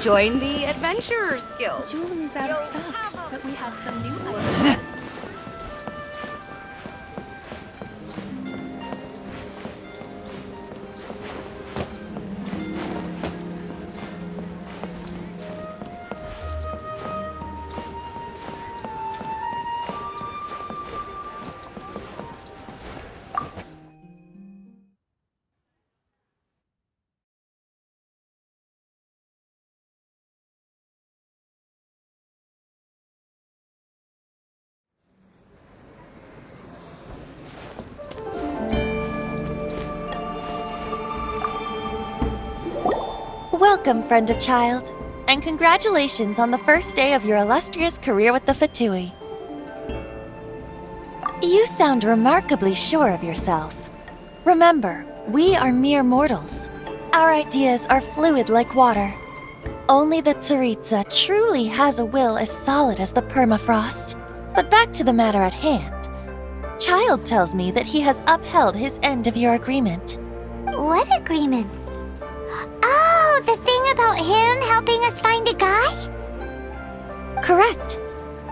Join the Adventurers Guild. Jewelry's out of stock, but we have some new items. Welcome, friend of child, and congratulations on the first day of your illustrious career with the Fatui. You sound remarkably sure of yourself. Remember, we are mere mortals. Our ideas are fluid like water. Only the Tsaritsa truly has a will as solid as the permafrost. But back to the matter at hand. Child tells me that he has upheld his end of your agreement. What agreement? Oh, the thing about him helping us find a guy? Correct.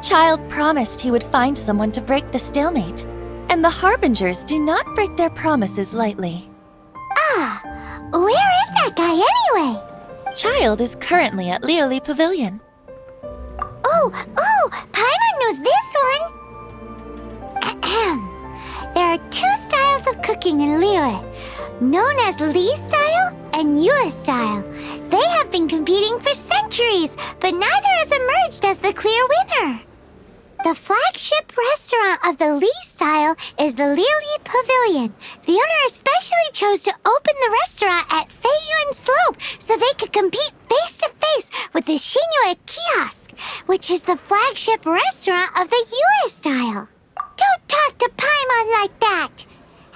Child promised he would find someone to break the stalemate, and the Harbingers do not break their promises lightly. Ah, where is that guy anyway? Child is currently at Lioli Pavilion. Oh, Paimon knows this one! Ahem. There are two styles of cooking in Liyue, known as Li style and Yue style. They have been competing for centuries, but neither has emerged as the clear winner. The flagship restaurant of the Li style is the Lioli Pavilion. The owner especially chose to open the restaurant at Feiyuan Slope so they could compete face-to-face with the Xinyue Kiosk, which is the flagship restaurant of the Yue style. Don't talk to Paimon like that!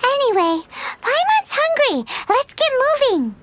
Anyway, Paimon's hungry. Let's get moving.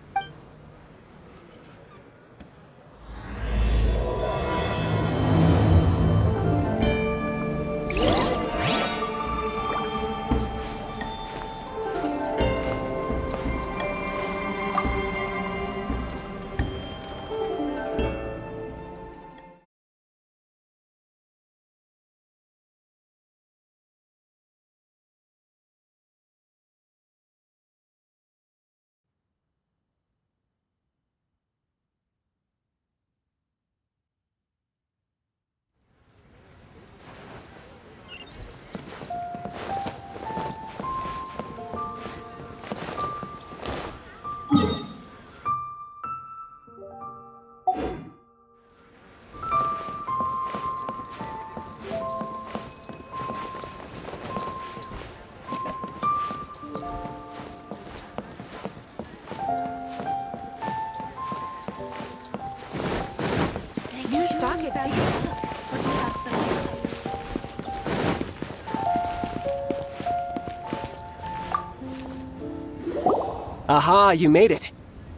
New stock is out of stock, but we have some new items. Aha, you made it.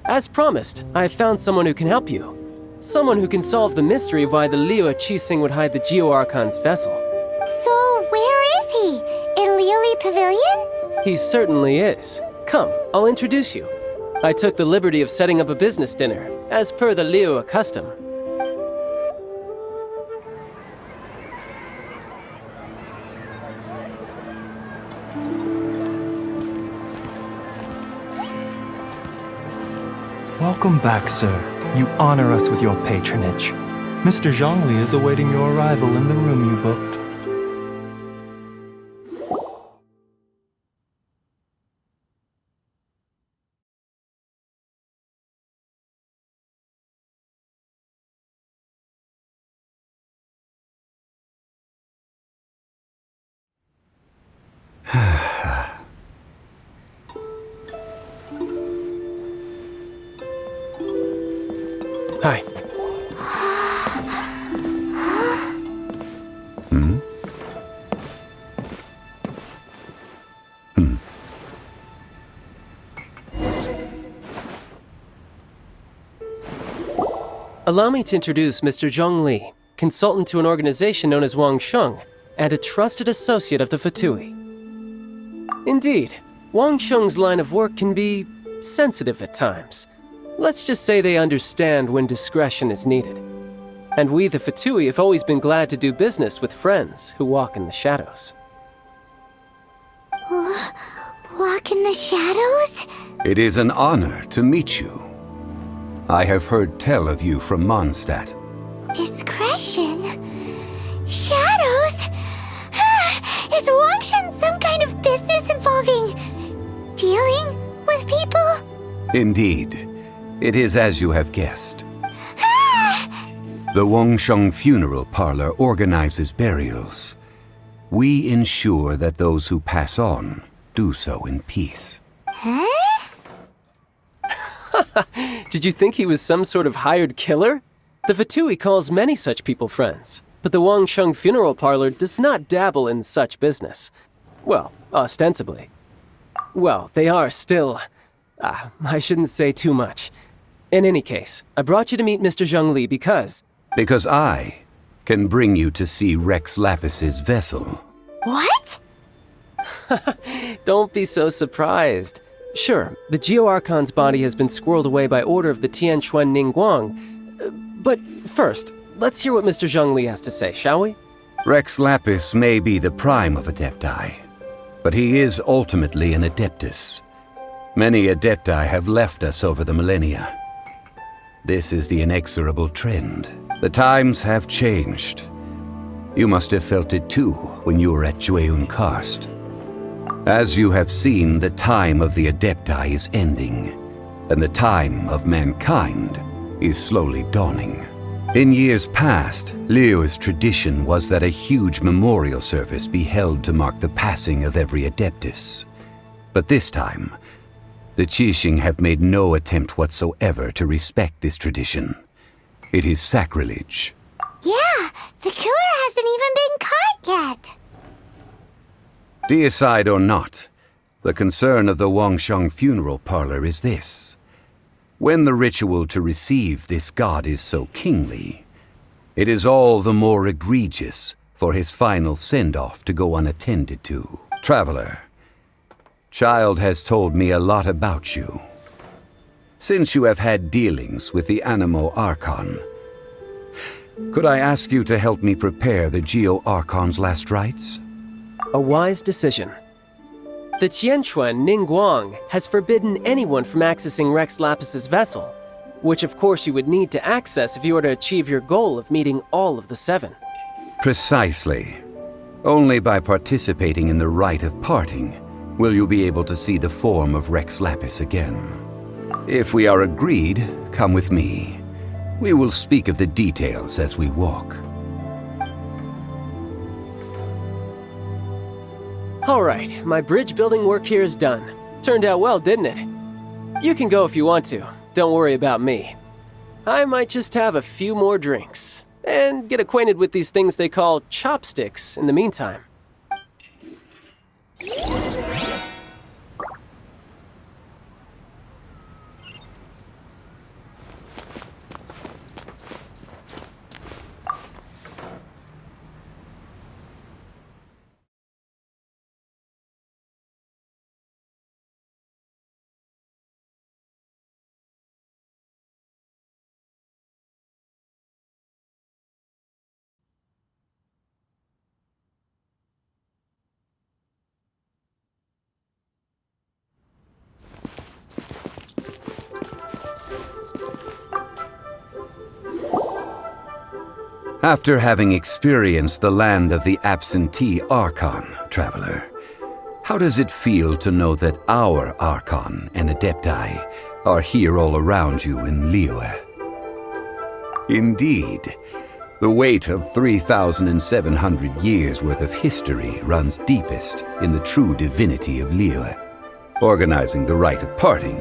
As promised, I have found someone who can help you. Someone who can solve the mystery of why the Liyue Qixing would hide the Geo-Archon's vessel. So, where is he? In Lioli Pavilion? He certainly is. Come, I'll introduce you. I took the liberty of setting up a business dinner, as per the Liyue custom. Welcome back, sir. You honor us with your patronage. Mr. Zhongli is awaiting your arrival in the room you booked. Hi. Allow me to introduce Mr. Zhong Li, consultant to an organization known as Wangsheng, and a trusted associate of the Fatui. Indeed, Wangsheng's line of work can be sensitive at times. Let's just say they understand when discretion is needed. And we, the Fatui, have always been glad to do business with friends who walk in the shadows. Walk in the shadows? It is an honor to meet you. I have heard tell of you from Mondstadt. Discretion? Shadows? Is Wangsheng some kind of business involving dealing with people? Indeed. It is as you have guessed. The Wangsheng funeral parlor organizes burials. We ensure that those who pass on do so in peace. Huh? Did you think he was some sort of hired killer? The Fatui calls many such people friends, but the Wangsheng funeral parlor does not dabble in such business. Well, ostensibly. Well, they are still... I shouldn't say too much. In any case, I brought you to meet Mr. Zhongli because... Because I can bring you to see Rex Lapis's vessel. What? Don't be so surprised. Sure, the Geo-Archon's body has been squirreled away by order of the Tianquan Ningguang. But first, let's hear what Mr. Zhongli has to say, shall we? Rex Lapis may be the prime of Adepti, but he is ultimately an Adeptus. Many Adepti have left us over the millennia. This is the inexorable trend. The times have changed. You must have felt it too when you were at Jueyun Karst. As you have seen, the time of the Adepti is ending, and the time of mankind is slowly dawning. In years past, Liyue's tradition was that a huge memorial service be held to mark the passing of every Adeptus. But this time, the Qixing have made no attempt whatsoever to respect this tradition. It is sacrilege. Yeah, the killer hasn't even been caught yet. Deicide or not, the concern of the Wangsheng funeral parlor is this. When the ritual to receive this god is so kingly, it is all the more egregious for his final send-off to go unattended to. Traveler, Child has told me a lot about you. Since you have had dealings with the Animo Archon, could I ask you to help me prepare the Geo-Archon's last rites? A wise decision. The Tianquan Ningguang has forbidden anyone from accessing Rex Lapis's vessel, which of course you would need to access if you were to achieve your goal of meeting all of the seven. Precisely. Only by participating in the rite of parting will you be able to see the form of Rex Lapis again. If we are agreed, come with me. We will speak of the details as we walk. All right, my bridge building work here is done. Turned out well, didn't it? You can go if you want to. Don't worry about me. I might just have a few more drinks and get acquainted with these things they call chopsticks in the meantime. After having experienced the land of the absentee Archon, Traveler, how does it feel to know that our Archon and Adepti are here all around you in Liyue? Indeed, the weight of 3,700 years' worth of history runs deepest in the true divinity of Liyue. Organizing the rite of parting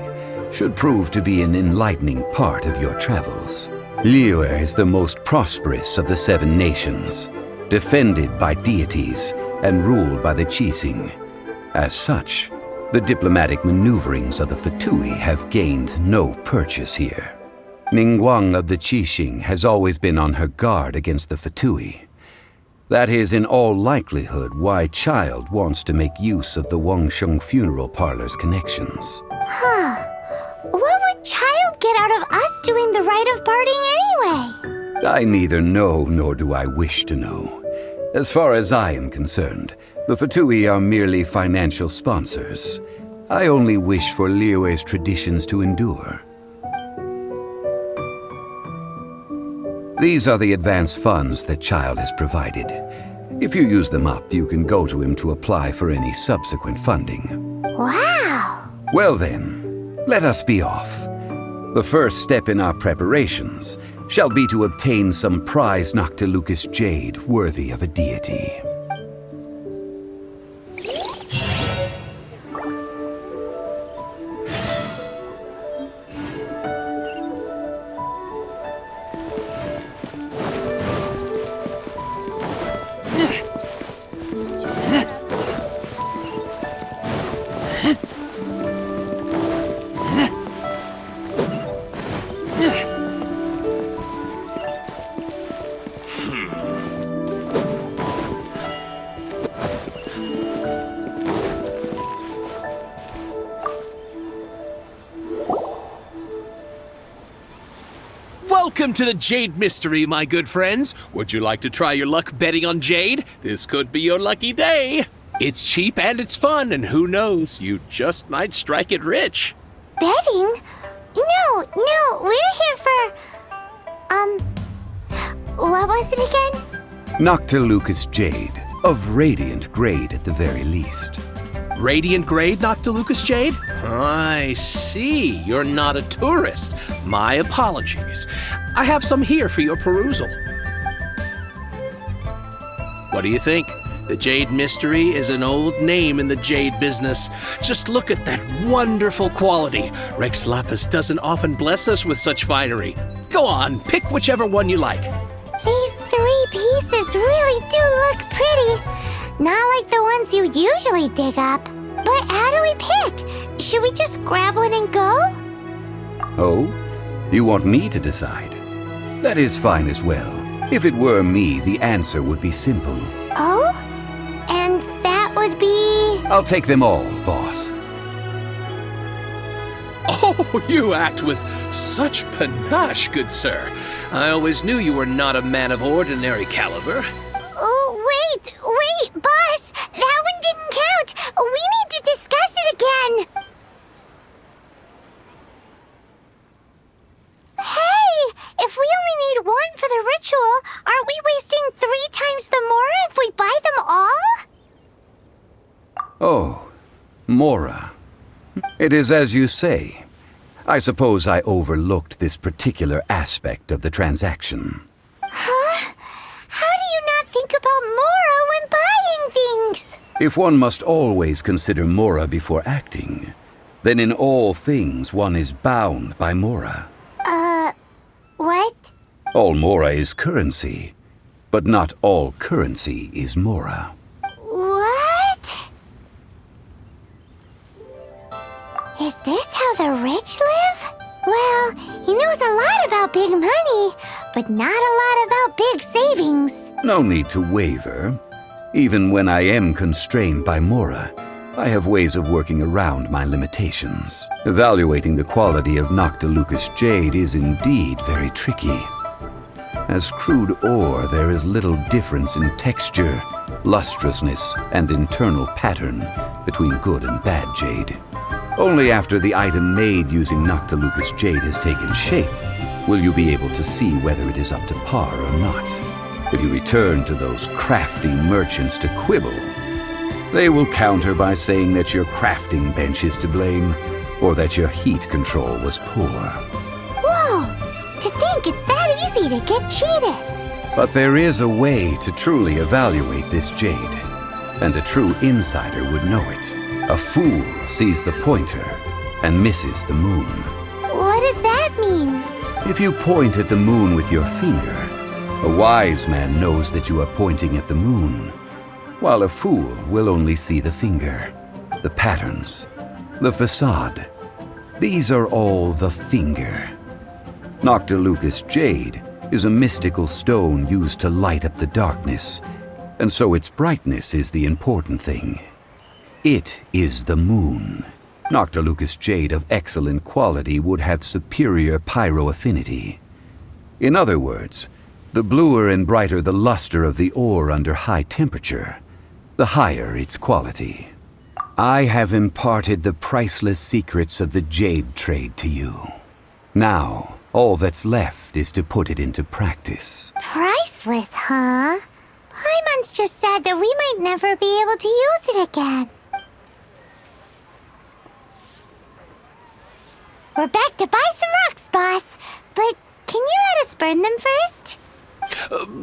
should prove to be an enlightening part of your travels. Liyue is the most prosperous of the seven nations, defended by deities and ruled by the Qixing. As such, the diplomatic maneuverings of the Fatui have gained no purchase here. Ningguang of the Qixing has always been on her guard against the Fatui. That is in all likelihood why Child wants to make use of the Wangsheng funeral parlor's connections. What would Child get out of just doing the rite of parting anyway? I neither know nor do I wish to know. As far as I am concerned, the Fatui are merely financial sponsors. I only wish for Liyue's traditions to endure. These are the advance funds that Child has provided. If you use them up, you can go to him to apply for any subsequent funding. Wow! Well then, let us be off. The first step in our preparations shall be to obtain some prized Noctilucous jade worthy of a deity. Welcome to the Jade Mystery, my good friends. Would you like to try your luck betting on Jade? This could be your lucky day. It's cheap and it's fun, and who knows, you just might strike it rich. Betting? No, we're here for... what was it again? Noctilucous jade, of radiant grade at the very least. Radiant grade Noctilucous jade? I see. You're not a tourist. My apologies. I have some here for your perusal. What do you think? The Jade Mystery is an old name in the jade business. Just look at that wonderful quality. Rex Lapis doesn't often bless us with such finery. Go on, pick whichever one you like. These 3 pieces really do look pretty. Not like the ones you usually dig up. But how do we pick? Should we just grab one and go? Oh? You want me to decide? That is fine as well. If it were me, the answer would be simple. Oh? And that would be... I'll take them all, boss. Oh, you act with such panache, good sir. I always knew you were not a man of ordinary caliber. Oh, wait, boss! That one didn't count! We need to discuss it again! Hey! If we only need one for the ritual, aren't we wasting 3 times the Mora if we buy them all? Oh, Mora. It is as you say. I suppose I overlooked this particular aspect of the transaction. Huh? How do you not think about Mora when buying things? If one must always consider Mora before acting, then in all things one is bound by Mora. What? All Mora is currency, but not all currency is Mora. What? Is this how the rich live? Well, he knows a lot about big money, but not a lot about big savings. No need to waver. Even when I am constrained by Mora, I have ways of working around my limitations. Evaluating the quality of Noctilucous jade is indeed very tricky. As crude ore, there is little difference in texture, lustrousness, and internal pattern between good and bad jade. Only after the item made using Noctilucous jade has taken shape will you be able to see whether it is up to par or not. If you return to those crafty merchants to quibble, they will counter by saying that your crafting bench is to blame, or that your heat control was poor. Whoa! To think it's that easy to get cheated! But there is a way to truly evaluate this jade, and a true insider would know it. A fool sees the pointer and misses the moon. What does that mean? If you point at the moon with your finger, a wise man knows that you are pointing at the moon, while a fool will only see the finger, the patterns, the facade. These are all the finger. Noctilucous jade is a mystical stone used to light up the darkness, and so its brightness is the important thing. It is the moon. Noctilucous jade of excellent quality would have superior pyro affinity. In other words, the bluer and brighter the luster of the ore under high temperature, the higher its quality. I have imparted the priceless secrets of the jade trade to you. Now, all that's left is to put it into practice. Priceless, huh? Paimon's just sad that we might never be able to use it again. We're back to buy some rocks, boss. But can you let us burn them first?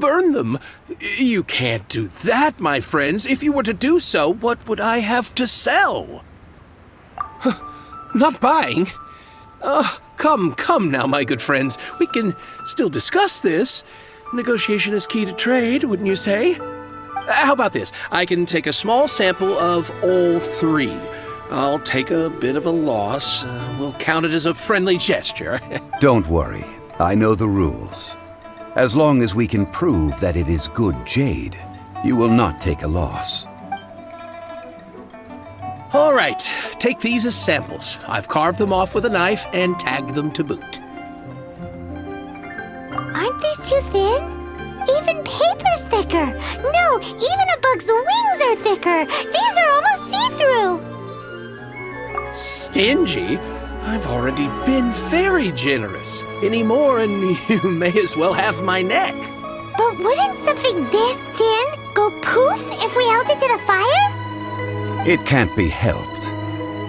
Burn them? You can't do that, my friends. If you were to do so, what would I have to sell? Not buying? Come now, my good friends. We can still discuss this. Negotiation is key to trade, wouldn't you say? How about this? I can take a small sample of all three. I'll take a bit of a loss. We'll count it as a friendly gesture. Don't worry. I know the rules. As long as we can prove that it is good jade, you will not take a loss. All right, take these as samples. I've carved them off with a knife and tagged them to boot. Aren't these too thin? Even paper's thicker. No, even a bug's wings are thicker. These are almost see-through. Stingy? I've already been very generous. Any more and you may as well have my neck. But wouldn't something this thin go poof if we held it to the fire? It can't be helped.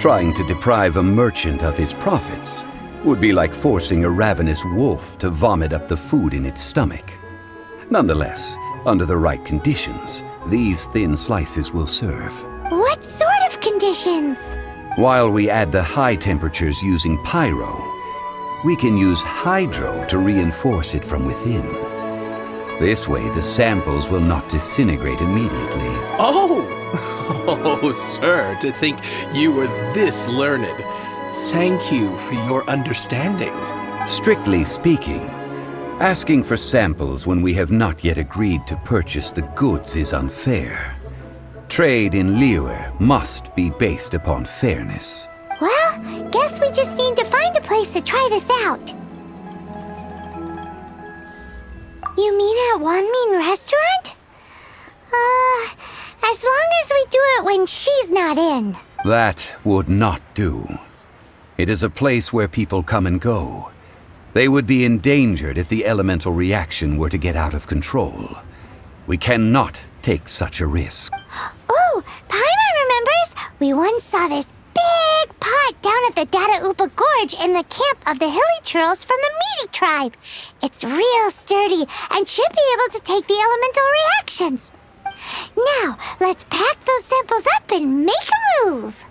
Trying to deprive a merchant of his profits would be like forcing a ravenous wolf to vomit up the food in its stomach. Nonetheless, under the right conditions, these thin slices will serve. What sort of conditions? While we add the high temperatures using pyro, we can use hydro to reinforce it from within. This way, the samples will not disintegrate immediately. Oh, sir, to think you were this learned. Thank you for your understanding. Strictly speaking, asking for samples when we have not yet agreed to purchase the goods is unfair. Trade in Liyue must be based upon fairness. Well, guess we just need to find a place to try this out. You mean at Wanmin Restaurant? As long as we do it when she's not in. That would not do. It is a place where people come and go. They would be endangered if the elemental reaction were to get out of control. We cannot take such a risk. Oh, Paimon remembers! We once saw this big pot down at the Data Upa Gorge in the camp of the Hilly Churls from the Meaty tribe. It's real sturdy and should be able to take the elemental reactions. Now, let's pack those samples up and make a move!